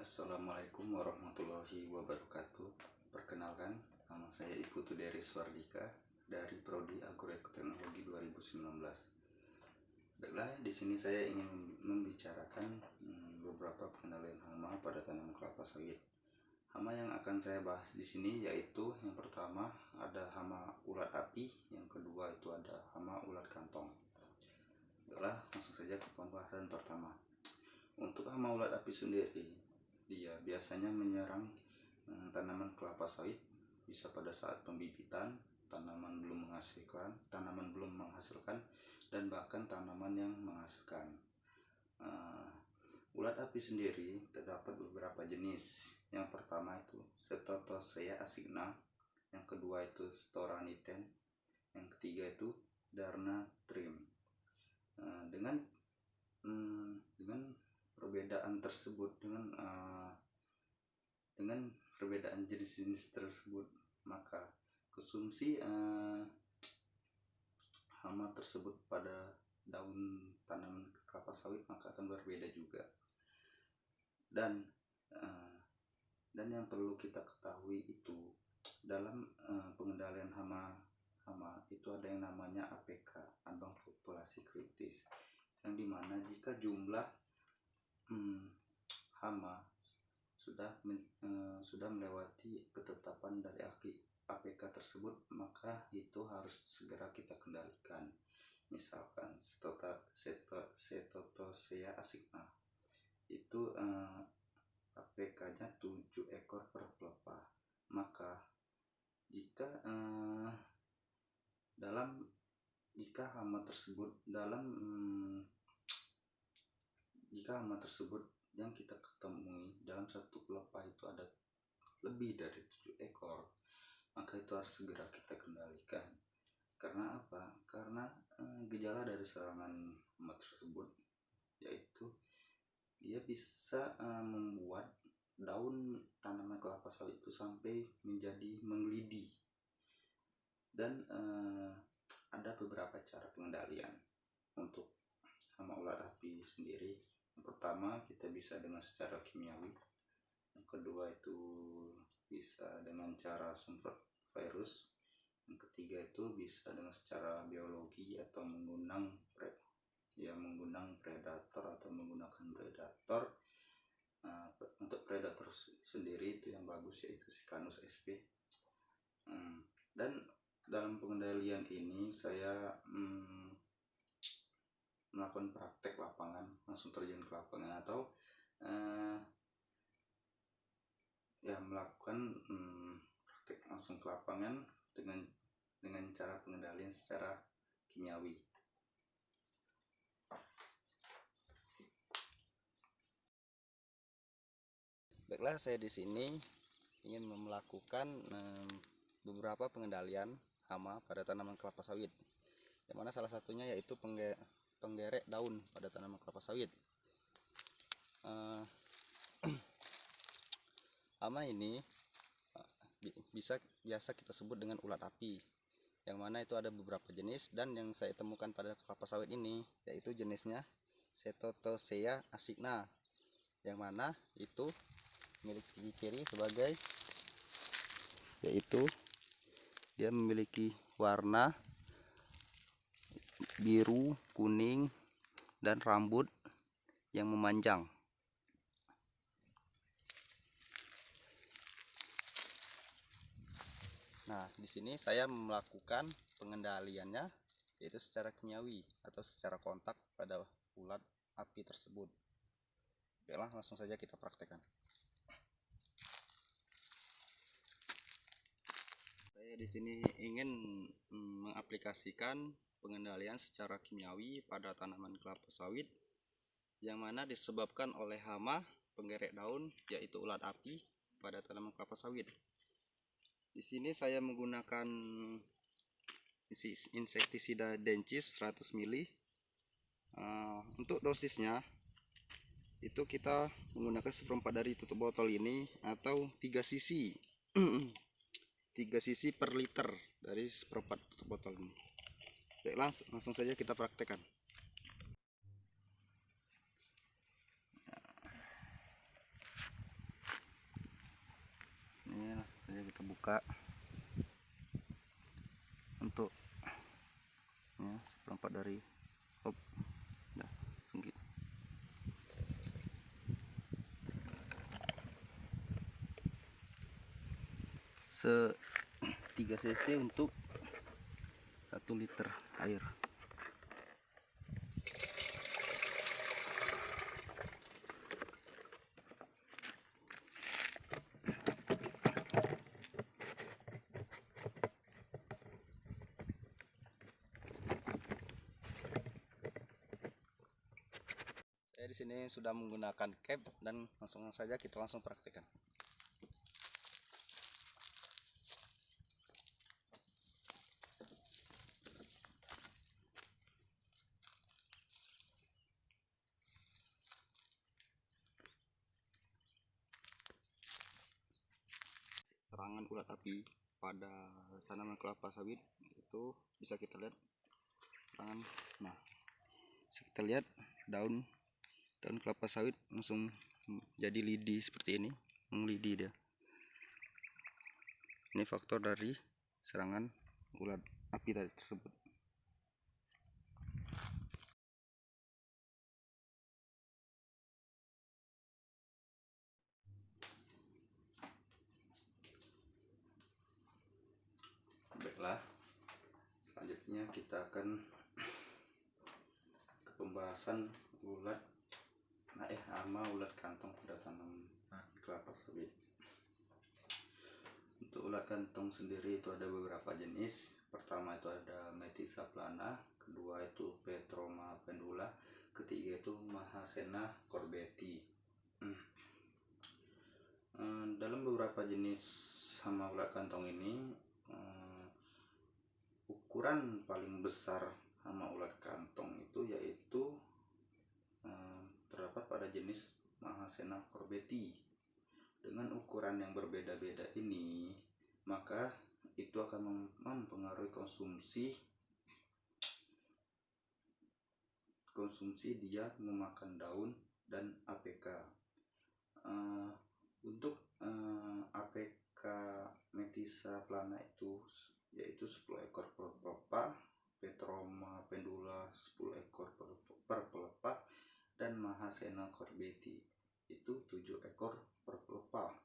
Assalamualaikum warahmatullahi wabarakatuh. Perkenalkan, nama saya Iputu Dery Swardika dari Prodi Agroteknologi 2019. Baiklah, di sini saya ingin membicarakan beberapa pengendalian hama pada tanaman kelapa sawit. Hama yang akan saya bahas di sini yaitu yang pertama ada hama ulat api, yang kedua itu ada hama ulat kantong. Baiklah, langsung saja ke pembahasan pertama. Untuk hama ulat api sendiri, dia biasanya menyerang tanaman kelapa sawit bisa pada saat pembibitan, tanaman belum menghasilkan, dan bahkan tanaman yang menghasilkan. Ulat api sendiri terdapat beberapa jenis. Yang pertama itu Cetotosea asigna, yang kedua itu Storaniten, yang ketiga itu Darna trim. Dengan perbedaan tersebut, dengan perbedaan jenis-jenis tersebut, maka konsumsi hama tersebut pada daun tanaman kelapa sawit maka akan berbeda juga. Dan yang perlu kita ketahui itu dalam pengendalian hama itu ada yang namanya APK, ambang populasi kritis, yang dimana jika jumlah hama sudah melewati ketetapan dari APK tersebut, maka itu harus segera kita kendalikan. Misalkan Cetotosea asigna itu APK-nya 7 ekor per pelepah. Maka jika hama tersebut yang kita ketemui dalam satu pelepah itu ada lebih dari 7 ekor, maka itu harus segera kita kendalikan. Karena apa? Karena gejala dari serangan hama tersebut yaitu dia bisa membuat daun tanaman kelapa sawit itu sampai menjadi mengelidi. Dan ada beberapa cara pengendalian untuk hama ulat api sendiri. Yang pertama, kita bisa dengan secara kimiawi. Yang kedua itu bisa dengan cara semprot virus. Yang ketiga itu bisa dengan secara biologi atau menggunakan predator atau menggunakan predator. Untuk predator sendiri itu yang bagus yaitu Sicanus sp. Dan dalam pengendalian ini saya melakukan praktek lapangan, langsung terjun ke lapangan, atau melakukan praktek langsung ke lapangan dengan cara pengendalian secara kimiawi. Baiklah, saya di sini ingin melakukan beberapa pengendalian hama pada tanaman kelapa sawit, yang mana salah satunya yaitu penggerek daun pada tanaman kelapa sawit. Hama ini biasa kita sebut dengan ulat api, yang mana itu ada beberapa jenis, dan yang saya temukan pada kelapa sawit ini yaitu jenisnya Cetotosea asigna, yang mana itu memiliki ciri sebagai yaitu dia memiliki warna biru, kuning, dan rambut yang memanjang. Nah, di sini saya melakukan pengendaliannya yaitu secara kimiawi atau secara kontak pada ulat api tersebut. Baiklah, langsung saja kita praktekkan. Saya di sini ingin mengaplikasikan pengendalian secara kimiawi pada tanaman kelapa sawit, yang mana disebabkan oleh hama penggerek daun yaitu ulat api pada tanaman kelapa sawit. Di sini saya menggunakan insektisida Dencis 100 ml. Untuk dosisnya itu kita menggunakan seperempat dari tutup botol ini atau 3 cc 3 cc per liter dari seperempat tutup botol ini. Baik, langsung saja kita praktekkan. kita buka untuk ya, seperempat dari ya, sengit. 3 cc untuk 1 liter air. Saya di sini sudah menggunakan cap dan langsung saja kita langsung praktekkan. Serangan ulat api pada tanaman kelapa sawit itu bisa kita lihat serangan. Nah, bisa kita lihat daun kelapa sawit langsung jadi lidi seperti ini, menglidi dia. Ini faktor dari serangan ulat api tadi tersebut. Baiklah, selanjutnya kita akan ke pembahasan hama ulat kantong pada tanaman kelapa sawit. Untuk ulat kantong sendiri itu ada beberapa jenis. Pertama itu ada Methysa plana, kedua itu Petroma pendula, ketiga itu Mahasena corbeti. Dalam beberapa jenis hama ulat kantong ini, ukuran paling besar hama ulat kantong itu yaitu terdapat pada jenis Mahasena corbeti. Dengan ukuran yang berbeda-beda ini, maka itu akan mempengaruhi konsumsi dia memakan daun dan APK. Untuk APK Methysa plana itu yaitu 10 ekor per pelepah, Petroma pendula 10 ekor per pelepah, dan Mahasena corbeti itu 7 ekor per pelepah.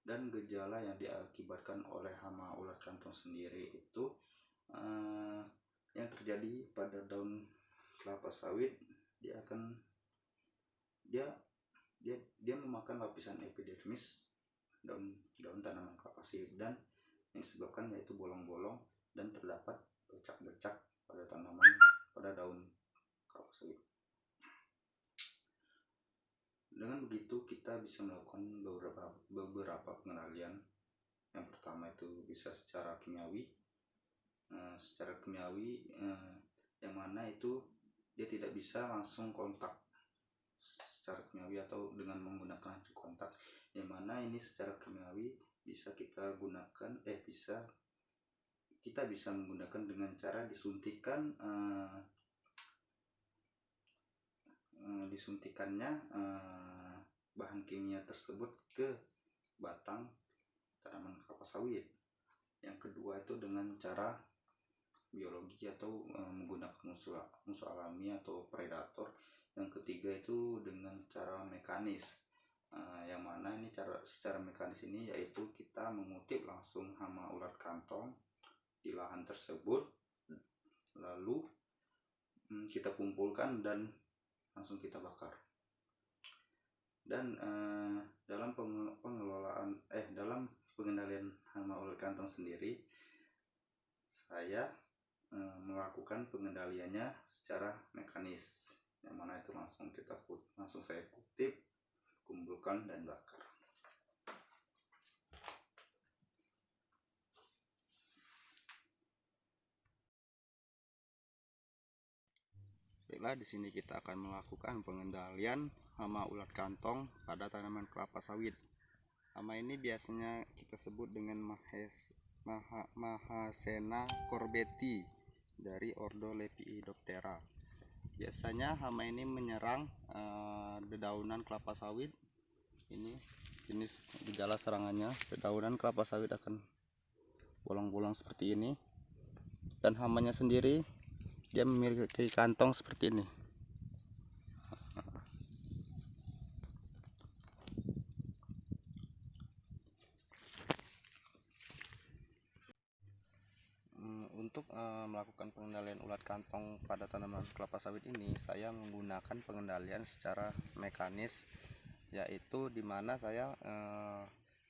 Dan gejala yang diakibatkan oleh hama ulat kantong sendiri itu yang terjadi pada daun kelapa sawit, dia memakan lapisan epidermis daun tanaman kelapa sawit, dan yang disebabkan yaitu bolong-bolong dan terdapat bercak-bercak pada daun kelapa sawit. Dengan begitu kita bisa melakukan beberapa pengendalian. Yang pertama itu bisa secara kimiawi, yang mana itu dia tidak bisa langsung kontak secara kimiawi atau dengan menggunakan kontak, yang mana ini secara kimiawi bisa kita bisa menggunakan dengan cara disuntikannya bahan kimia tersebut ke batang tanaman kelapa sawit. Yang kedua itu dengan cara biologi atau menggunakan musuh alami atau predator. Yang ketiga itu dengan cara mekanis, yang mana ini secara mekanis ini yaitu kita mengutip langsung hama ulat kantong di lahan tersebut, lalu kita kumpulkan dan langsung kita bakar. Dan dalam pengendalian hama ulat kantong sendiri, saya melakukan pengendaliannya secara mekanis, yang mana itu langsung saya kutip, kumpulkan dan bakar. Baiklah, di sini kita akan melakukan pengendalian hama ulat kantong pada tanaman kelapa sawit. Hama ini biasanya kita sebut dengan Mahasena corbeti dari ordo Lepidoptera. Biasanya hama ini menyerang dedaunan kelapa sawit ini jenis gejala serangannya, dedaunan kelapa sawit akan bolong-bolong seperti ini, dan hamanya sendiri dia memiliki kantong seperti ini. Untuk melakukan pengendalian ulat kantong pada tanaman kelapa sawit ini, saya menggunakan pengendalian secara mekanis, yaitu dimana saya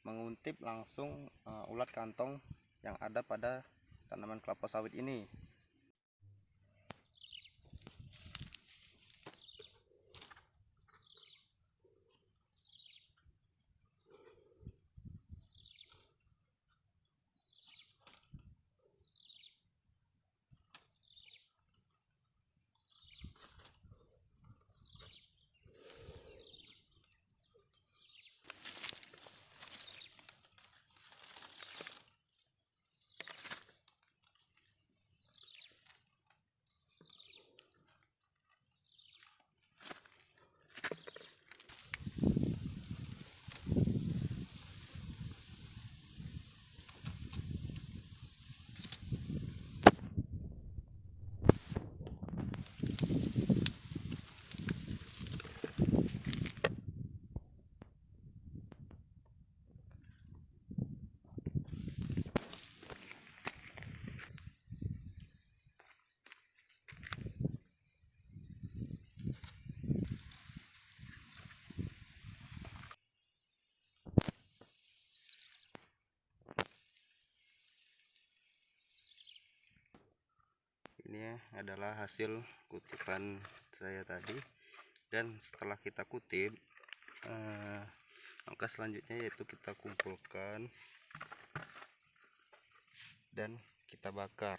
menguntip langsung ulat kantong yang ada pada tanaman kelapa sawit ini. Ini adalah hasil kutipan saya tadi, dan setelah kita kutip, langkah selanjutnya yaitu kita kumpulkan dan kita bakar.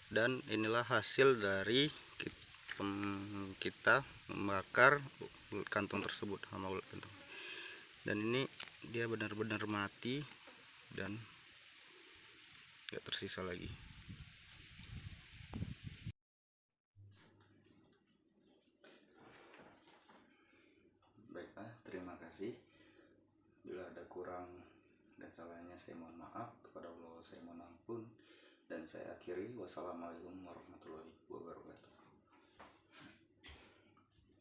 Dan inilah hasil dari kita membakar kantong tersebut, hama ulat kantong. Dan ini dia benar-benar mati dan gak tersisa lagi. Baiklah, terima kasih. Bila ada kurang dan salahnya saya mohon maaf, kepada Allah saya mohon ampun, dan saya akhiri. Wassalamualaikum warahmatullahi wabarakatuh.